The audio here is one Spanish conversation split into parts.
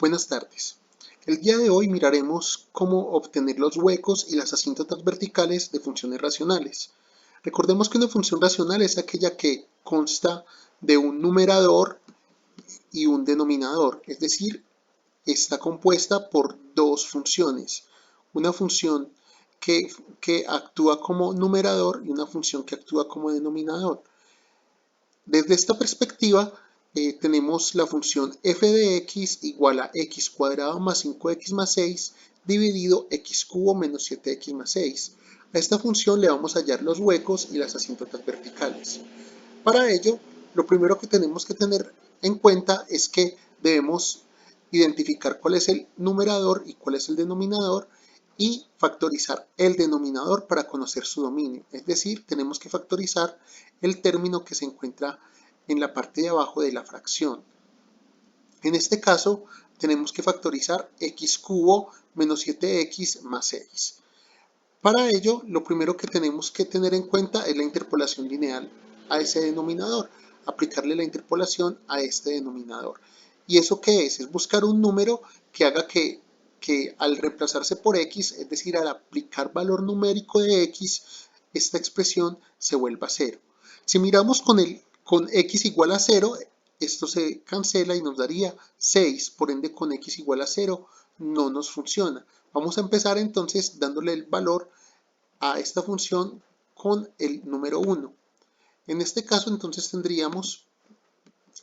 Buenas tardes. El día de hoy miraremos cómo obtener los huecos y las asíntotas verticales de funciones racionales. Recordemos que una función racional es aquella que consta de un numerador y un denominador, es decir, está compuesta por dos funciones, una función que actúa como numerador y una función que actúa como denominador. Desde esta perspectiva, tenemos la función f de x igual a x cuadrado más 5x más 6 dividido x cubo menos 7x más 6. A esta función le vamos a hallar los huecos y las asíntotas verticales. Para ello, lo primero que tenemos que tener en cuenta es que debemos identificar cuál es el numerador y cuál es el denominador y factorizar el denominador para conocer su dominio. Es decir, tenemos que factorizar el término que se encuentra en la parte de abajo de la fracción. En este caso, tenemos que factorizar x cubo menos 7x más 6. Para ello, lo primero que tenemos que tener en cuenta es la interpolación lineal a ese denominador, aplicarle la interpolación a este denominador. ¿Y eso qué es? Es buscar un número que haga que al reemplazarse por x, es decir, al aplicar valor numérico de x, esta expresión se vuelva cero. Si miramos con x igual a 0, esto se cancela y nos daría 6, por ende con x igual a 0 no nos funciona. Vamos a empezar entonces dándole el valor a esta función con el número 1. En este caso entonces tendríamos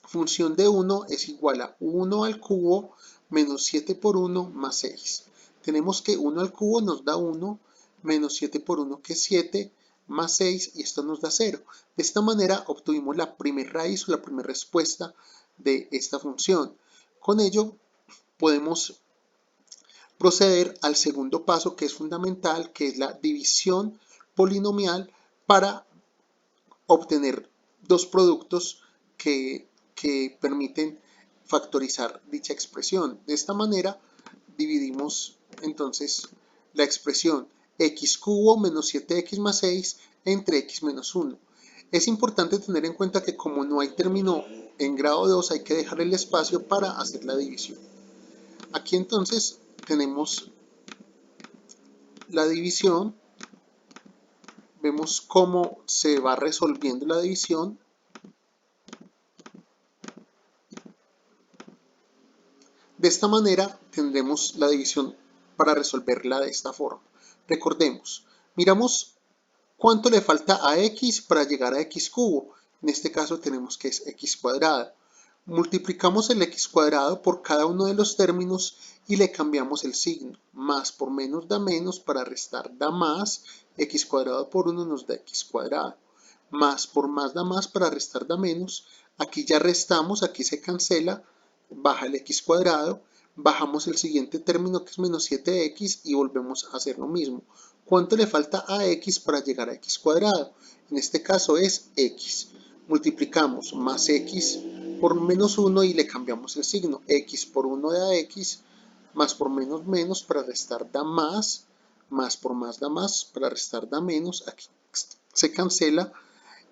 función de 1 es igual a 1 al cubo menos 7 por 1 más 6. Tenemos que 1 al cubo nos da 1, menos 7 por 1 que es 7, más 6 y esto nos da 0. De esta manera obtuvimos la primera raíz o la primera respuesta de esta función. Con ello podemos proceder al segundo paso que es fundamental, que es la división polinomial para obtener dos productos que permiten factorizar dicha expresión. De esta manera dividimos entonces la expresión x cubo menos 7x más 6 entre x menos 1. Es importante tener en cuenta que como no hay término en grado 2 hay que dejar el espacio para hacer la división. Aquí entonces tenemos la división, vemos cómo se va resolviendo la división. De esta manera tendremos la división para resolverla de esta forma. Recordemos, miramos cuánto le falta a x para llegar a x cubo. En este caso tenemos que es x cuadrado. Multiplicamos el x cuadrado por cada uno de los términos y le cambiamos el signo. Más por menos da menos, para restar da más, x cuadrado por 1 nos da x cuadrado. Más por más da más, para restar da menos. Aquí ya restamos, aquí se cancela, baja el x cuadrado, bajamos el siguiente término que es menos 7x y volvemos a hacer lo mismo. ¿Cuánto le falta a x para llegar a x cuadrado? En este caso es x. Multiplicamos más x por menos 1 y le cambiamos el signo. X por 1 da x, más por menos menos, para restar da más por más da más, para restar da menos. Aquí se cancela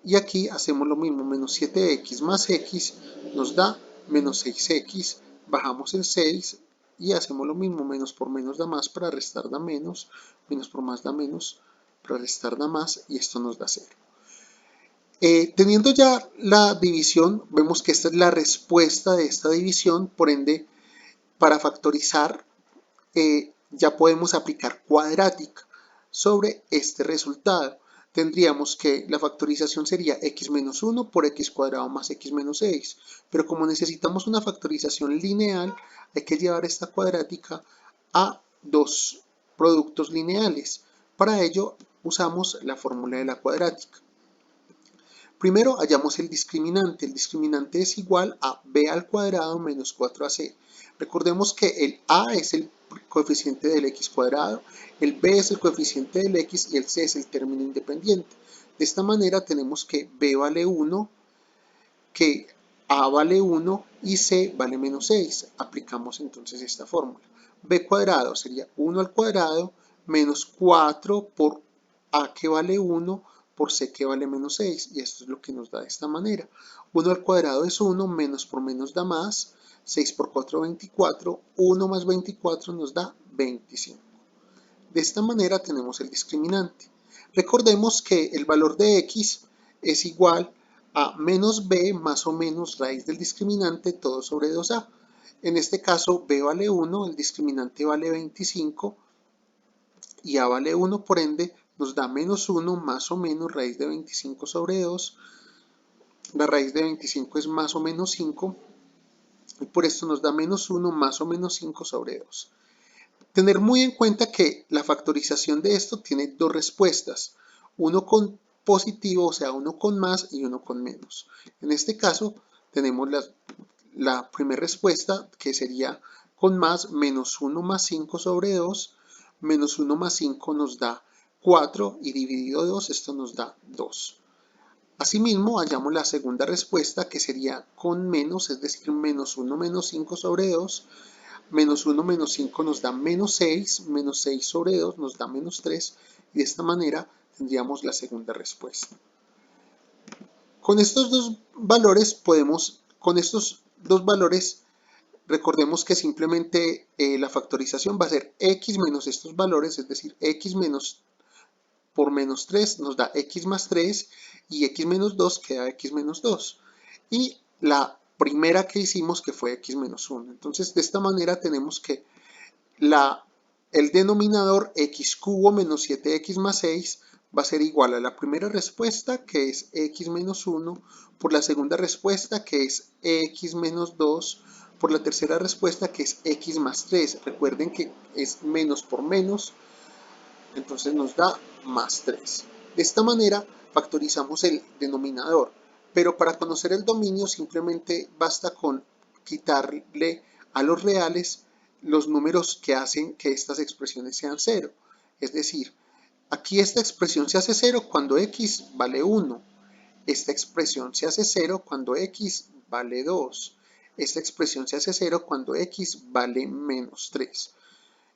y aquí hacemos lo mismo, menos 7x más x nos da menos 6x, bajamos el 6 y hacemos lo mismo, menos por menos da más, para restar da menos por más da menos, para restar da más y esto nos da 0. Teniendo ya la división, vemos que esta es la respuesta de esta división, por ende, para factorizar ya podemos aplicar cuadrática sobre este resultado. Tendríamos que la factorización sería x menos 1 por x cuadrado más x menos 6, pero como necesitamos una factorización lineal, hay que llevar esta cuadrática a dos productos lineales. Para ello usamos la fórmula de la cuadrática. Primero hallamos el discriminante. El discriminante es igual a b al cuadrado menos 4ac. Recordemos que el a es el coeficiente del x cuadrado, el b es el coeficiente del x y el c es el término independiente. De esta manera tenemos que b vale 1, que a vale 1 y c vale menos 6. Aplicamos entonces esta fórmula. b cuadrado sería 1 al cuadrado menos 4 por a que vale 1 por c que vale menos 6, y esto es lo que nos da de esta manera. 1 al cuadrado es 1, menos por menos da más, 6 por 4, 24, 1 más 24 nos da 25. De esta manera tenemos el discriminante. Recordemos que el valor de x es igual a menos b más o menos raíz del discriminante todo sobre 2a. En este caso b vale 1, el discriminante vale 25 y a vale 1, por ende nos da menos 1 más o menos raíz de 25 sobre 2. La raíz de 25 es más o menos 5 y por esto nos da menos 1 más o menos 5 sobre 2. Tener muy en cuenta que la factorización de esto tiene dos respuestas, uno con positivo, o sea, uno con más y uno con menos. En este caso tenemos la primera respuesta que sería con más, menos 1 más 5 sobre 2, menos 1 más 5 nos da 4 y dividido 2 esto nos da 2. Asimismo, hallamos la segunda respuesta que sería con menos, es decir, menos 1 menos 5 sobre 2, menos 1 menos 5 nos da menos 6, menos 6 sobre 2 nos da menos 3 y de esta manera tendríamos la segunda respuesta. Con estos dos valores recordemos que simplemente la factorización va a ser x menos estos valores, es decir, x menos por menos 3 nos da x más 3 y x menos 2 queda x menos 2. Y la primera que hicimos que fue x menos 1. Entonces de esta manera tenemos que el denominador x cubo menos 7x más 6 va a ser igual a la primera respuesta que es x menos 1 por la segunda respuesta que es x menos 2 por la tercera respuesta que es x más 3. Recuerden que es menos por menos, entonces nos da más 3. De esta manera factorizamos el denominador, pero para conocer el dominio simplemente basta con quitarle a los reales los números que hacen que estas expresiones sean 0. Es decir, aquí esta expresión se hace 0 cuando x vale 1. Esta expresión se hace 0 cuando x vale 2. Esta expresión se hace 0 cuando x vale menos 3.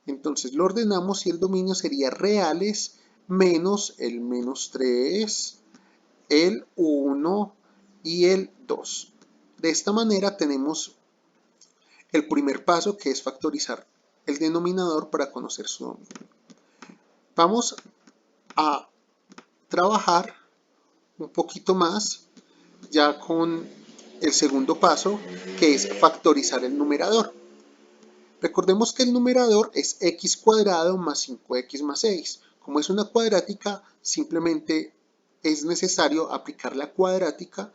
Entonces lo ordenamos y el dominio sería reales menos el menos 3, el 1 y el 2. De esta manera tenemos el primer paso que es factorizar el denominador para conocer su dominio. Vamos a trabajar un poquito más ya con el segundo paso que es factorizar el numerador. Recordemos que el numerador es x cuadrado más 5x más 6. Como es una cuadrática, simplemente es necesario aplicar la cuadrática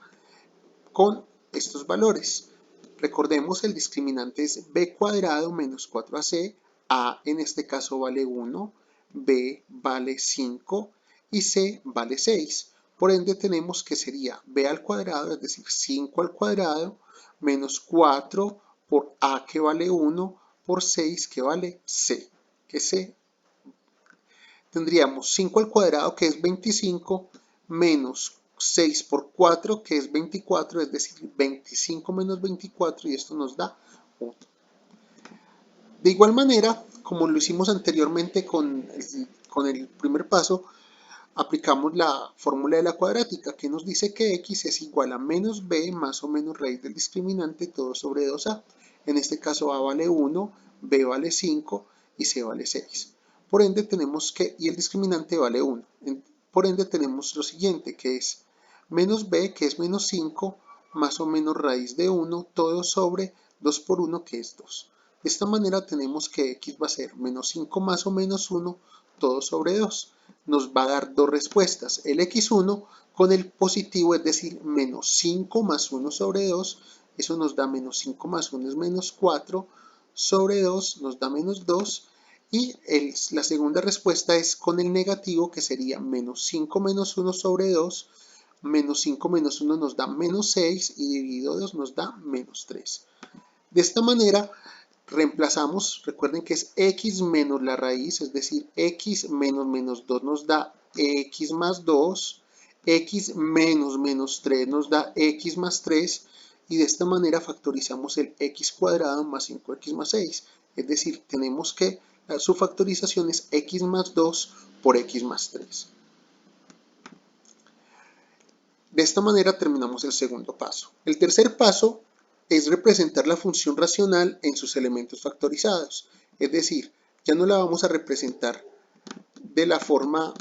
con estos valores. Recordemos el discriminante es b cuadrado menos 4ac, a en este caso vale 1, b vale 5 y c vale 6. Por ende tenemos que sería b al cuadrado, es decir, 5 al cuadrado, menos 4 por a que vale 1, por 6 que vale c, que c. Tendríamos 5 al cuadrado que es 25 menos 6 por 4 que es 24, es decir, 25 menos 24 y esto nos da 1. De igual manera, como lo hicimos anteriormente con el primer paso, aplicamos la fórmula de la cuadrática que nos dice que x es igual a menos b más o menos raíz del discriminante todo sobre 2a. En este caso a vale 1, b vale 5 y c vale 6. Por ende tenemos que, y el discriminante vale 1. Por ende tenemos lo siguiente que es menos b que es menos 5 más o menos raíz de 1 todo sobre 2 por 1 que es 2. De esta manera tenemos que x va a ser menos 5 más o menos 1 todo sobre 2. Nos va a dar dos respuestas, el x1 con el positivo, es decir, menos 5 más 1 sobre 2, eso nos da menos 5 más 1 es menos 4, sobre 2 nos da menos 2, y la segunda respuesta es con el negativo, que sería menos 5 menos 1 sobre 2, menos 5 menos 1 nos da menos 6, y dividido 2 nos da menos 3. De esta manera, reemplazamos, recuerden que es x menos la raíz, es decir, x menos menos 2 nos da x más 2, x menos menos 3 nos da x más 3, y de esta manera factorizamos el x cuadrado más 5x más 6, es decir, tenemos que su factorización es x más 2 por x más 3. De esta manera terminamos el segundo paso. El tercer paso es representar la función racional en sus elementos factorizados. Es decir, ya no la vamos a representar de la forma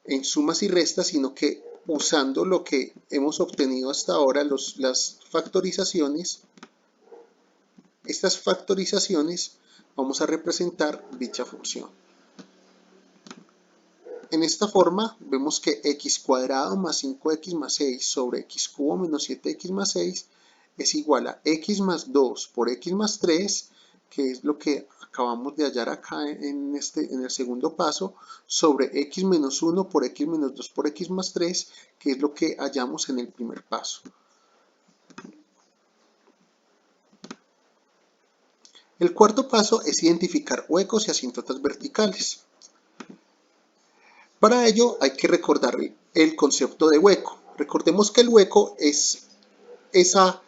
en sumas y restas, sino que usando lo que hemos obtenido hasta ahora, las factorizaciones, estas factorizaciones, vamos a representar dicha función. En esta forma vemos que x cuadrado más 5x más 6 sobre x cubo menos 7x más 6 es igual a x más 2 por x más 3, que es lo que acabamos de hallar acá en el segundo paso, sobre x menos 1 por x menos 2 por x más 3, que es lo que hallamos en el primer paso. El cuarto paso es identificar huecos y asíntotas verticales. Para ello hay que recordar el concepto de hueco. Recordemos que el hueco es esa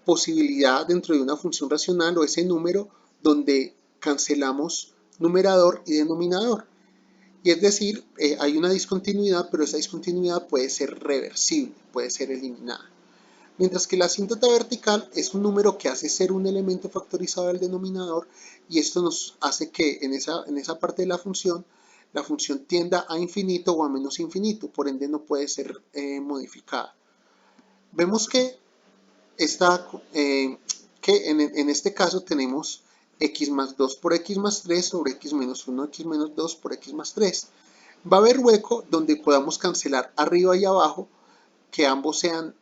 posibilidad dentro de una función racional o ese número donde cancelamos numerador y denominador. Y es decir, hay una discontinuidad, pero esa discontinuidad puede ser reversible, puede ser eliminada. Mientras que la asíntota vertical es un número que hace ser un elemento factorizado del denominador, y esto nos hace que en esa parte de la función tienda a infinito o a menos infinito, por ende no puede ser modificada. Vemos que en este caso tenemos x más 2 por x más 3 sobre x menos 1, x menos 2 por x más 3. Va a haber hueco donde podamos cancelar arriba y abajo, que ambos sean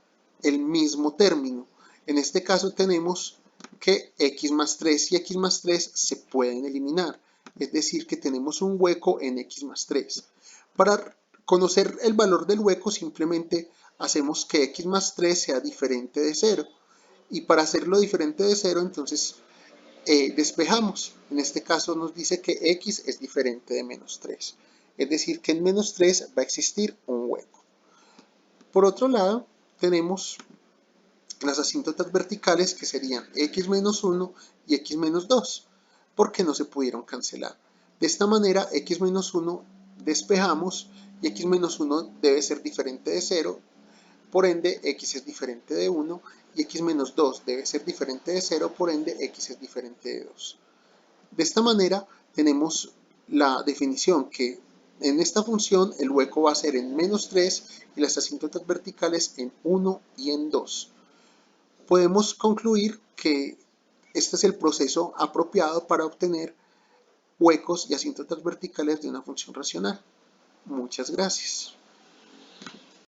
el mismo término. En este caso tenemos que x más 3 y x más 3 se pueden eliminar, es decir que tenemos un hueco en x más 3. Para conocer el valor del hueco simplemente hacemos que x más 3 sea diferente de 0, y para hacerlo diferente de 0 entonces despejamos. En este caso nos dice que x es diferente de menos 3, es decir que en menos 3 va a existir un hueco. Por otro lado tenemos las asíntotas verticales, que serían x menos 1 y x menos 2, porque no se pudieron cancelar. De esta manera x menos 1 despejamos y x menos 1 debe ser diferente de 0, por ende x es diferente de 1, y x menos 2 debe ser diferente de 0, por ende x es diferente de 2. De esta manera tenemos la definición que en esta función el hueco va a ser en menos 3 y las asíntotas verticales en 1 y en 2. Podemos concluir que este es el proceso apropiado para obtener huecos y asíntotas verticales de una función racional. Muchas gracias.